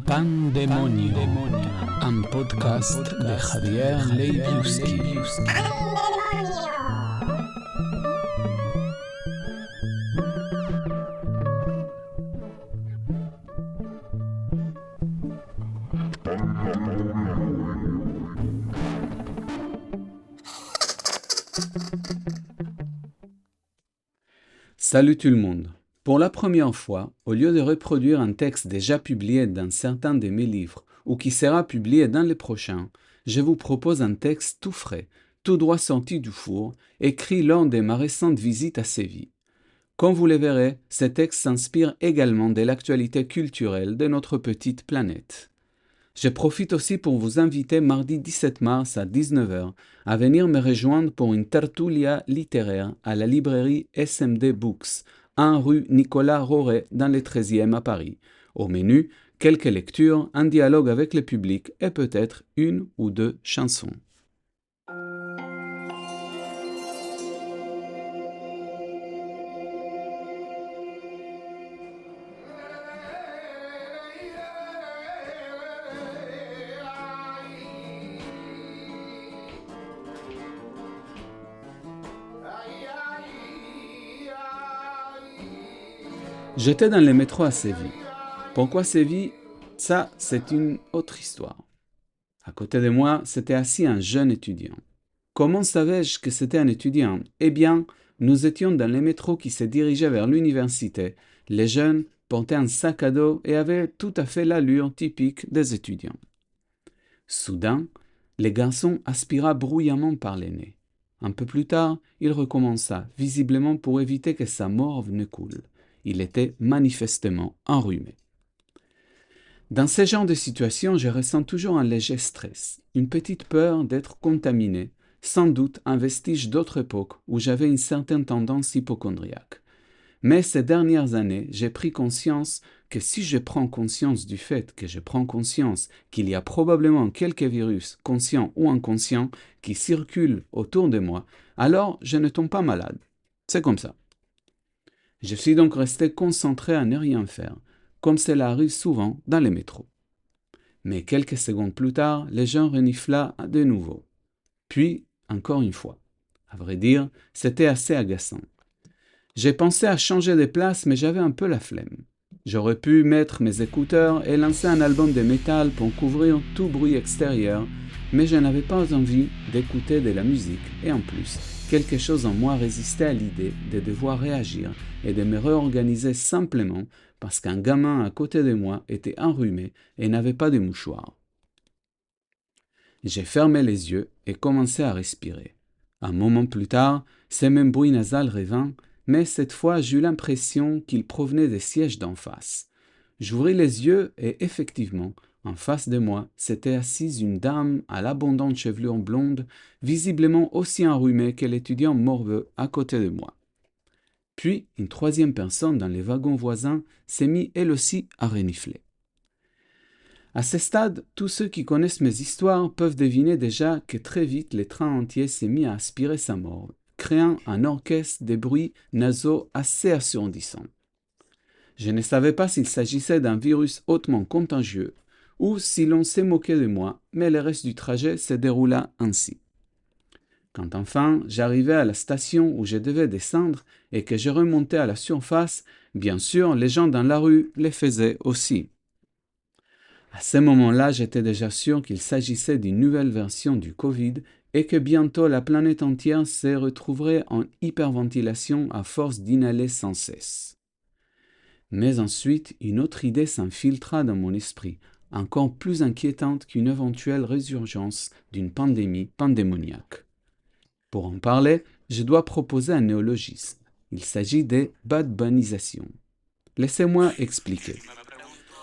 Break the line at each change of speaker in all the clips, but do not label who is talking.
Pandemonio, un podcast de Javier Leibiuski. Salut tout le monde. Pour la première fois, au lieu de reproduire un texte déjà publié dans certains de mes livres ou qui sera publié dans les prochains, je vous propose un texte tout frais, tout droit sorti du four, écrit lors de ma récente visite à Séville. Comme vous le verrez, ce texte s'inspire également de l'actualité culturelle de notre petite planète. Je profite aussi pour vous inviter mardi 17 mars à 19h à venir me rejoindre pour une tertulia littéraire à la librairie SMD Books, 1 rue Nicolas Roret dans le 13e à Paris. Au menu, quelques lectures, un dialogue avec le public et peut-être une ou deux chansons. J'étais dans le métro à Séville. Pourquoi Séville? Ça, c'est une autre histoire. À côté de moi, c'était assis un jeune étudiant. Comment savais-je que c'était un étudiant? Eh bien, nous étions dans le métro qui se dirigeait vers l'université. Les jeunes portaient un sac à dos et avaient tout à fait l'allure typique des étudiants. Soudain, le garçon aspira bruyamment par le nez. Un peu plus tard, il recommença, visiblement pour éviter que sa morve ne coule. Il était manifestement enrhumé. Dans ce genre de situation, je ressens toujours un léger stress, une petite peur d'être contaminé, sans doute un vestige d'autre époque où j'avais une certaine tendance hypocondriaque. Mais ces dernières années, j'ai pris conscience que si je prends conscience du fait que je prends conscience qu'il y a probablement quelques virus, conscients ou inconscients, qui circulent autour de moi, alors je ne tombe pas malade. C'est comme ça. Je suis donc resté concentré à ne rien faire, comme cela arrive souvent dans les métros. Mais quelques secondes plus tard, les gens renifla de nouveau. Puis, encore une fois. À vrai dire, c'était assez agaçant. J'ai pensé à changer de place, mais j'avais un peu la flemme. J'aurais pu mettre mes écouteurs et lancer un album de métal pour couvrir tout bruit extérieur, mais je n'avais pas envie d'écouter de la musique et en plus, quelque chose en moi résistait à l'idée de devoir réagir et de me réorganiser simplement parce qu'un gamin à côté de moi était enrhumé et n'avait pas de mouchoir. J'ai fermé les yeux et commencé à respirer. Un moment plus tard, ce même bruit nasal revint, mais cette fois j'eus l'impression qu'il provenait des sièges d'en face. J'ouvris les yeux et effectivement, en face de moi, s'était assise une dame à l'abondante chevelure blonde, visiblement aussi enrhumée que l'étudiant morveux à côté de moi. Puis, une troisième personne dans les wagons voisins s'est mise elle aussi à renifler. À ce stade, tous ceux qui connaissent mes histoires peuvent deviner déjà que très vite le train entier s'est mis à aspirer sa morve, créant un orchestre de bruits nasaux assez assourdissants. Je ne savais pas s'il s'agissait d'un virus hautement contagieux ou si l'on s'est moqué de moi, mais le reste du trajet se déroula ainsi. Quand enfin j'arrivai à la station où je devais descendre et que je remontais à la surface, bien sûr, les gens dans la rue le faisaient aussi. À ce moment-là, j'étais déjà sûr qu'il s'agissait d'une nouvelle version du Covid et que bientôt la planète entière se retrouverait en hyperventilation à force d'inhaler sans cesse. Mais ensuite, une autre idée s'infiltra dans mon esprit, encore plus inquiétante qu'une éventuelle résurgence d'une pandémie pandémoniaque. Pour en parler, je dois proposer un néologisme. Il s'agit de Bad Bunnyisation. Laissez-moi expliquer.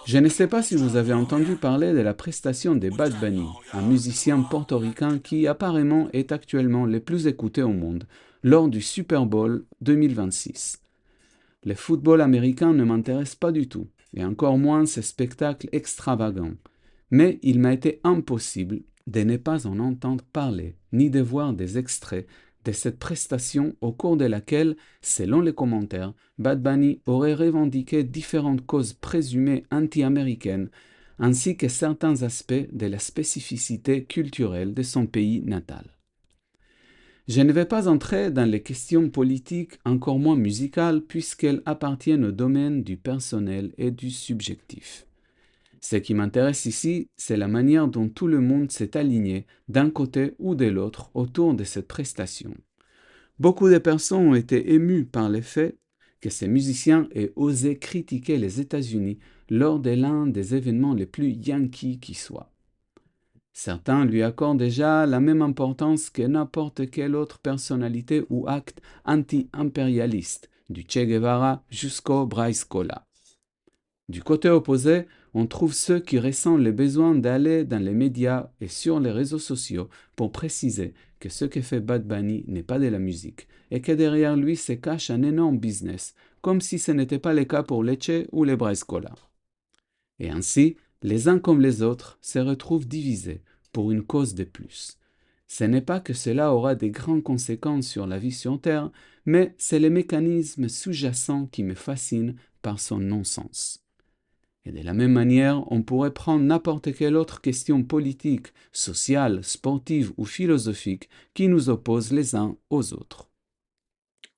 Je ne sais pas si vous avez entendu parler de la prestation de Bad Bunny, un musicien portoricain qui apparemment est actuellement le plus écouté au monde, lors du Super Bowl 2026. Le football américain ne m'intéresse pas du tout, et encore moins ces spectacles extravagants. Mais il m'a été impossible de ne pas en entendre parler, ni de voir des extraits de cette prestation au cours de laquelle, selon les commentaires, Bad Bunny aurait revendiqué différentes causes présumées anti-américaines, ainsi que certains aspects de la spécificité culturelle de son pays natal. Je ne vais pas entrer dans les questions politiques, encore moins musicales, puisqu'elles appartiennent au domaine du personnel et du subjectif. Ce qui m'intéresse ici, c'est la manière dont tout le monde s'est aligné d'un côté ou de l'autre autour de cette prestation. Beaucoup de personnes ont été émues par le fait que ces musiciens aient osé critiquer les États-Unis lors de l'un des événements les plus yankees qui soient. Certains lui accordent déjà la même importance que n'importe quelle autre personnalité ou acte anti-impérialiste, du Che Guevara jusqu'au Bryce Cola. Du côté opposé, on trouve ceux qui ressentent le besoin d'aller dans les médias et sur les réseaux sociaux pour préciser que ce que fait Bad Bunny n'est pas de la musique et que derrière lui se cache un énorme business, comme si ce n'était pas le cas pour Leche ou les Bryce Cola. Et ainsi, les uns comme les autres se retrouvent divisés pour une cause de plus. Ce n'est pas que cela aura de grandes conséquences sur la vie sur Terre, mais c'est le mécanisme sous-jacent qui me fascine par son non-sens. Et de la même manière, on pourrait prendre n'importe quelle autre question politique, sociale, sportive ou philosophique qui nous oppose les uns aux autres.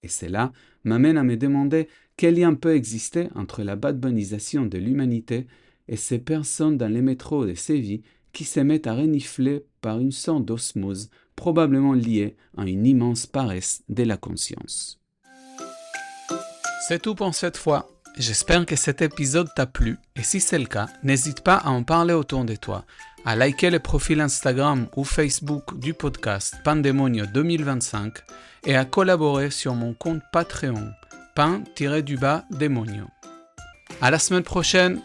Et cela m'amène à me demander quel lien peut exister entre la badbanisation de l'humanité et ces personnes dans les métros de Séville qui se mettent à renifler par une sorte d'osmose probablement liée à une immense paresse de la conscience. C'est tout pour cette fois. J'espère que cet épisode t'a plu et si c'est le cas, n'hésite pas à en parler autour de toi, à liker le profil Instagram ou Facebook du podcast Pandemonio 2025 et à collaborer sur mon compte Patreon, pan-demonio. À la semaine prochaine!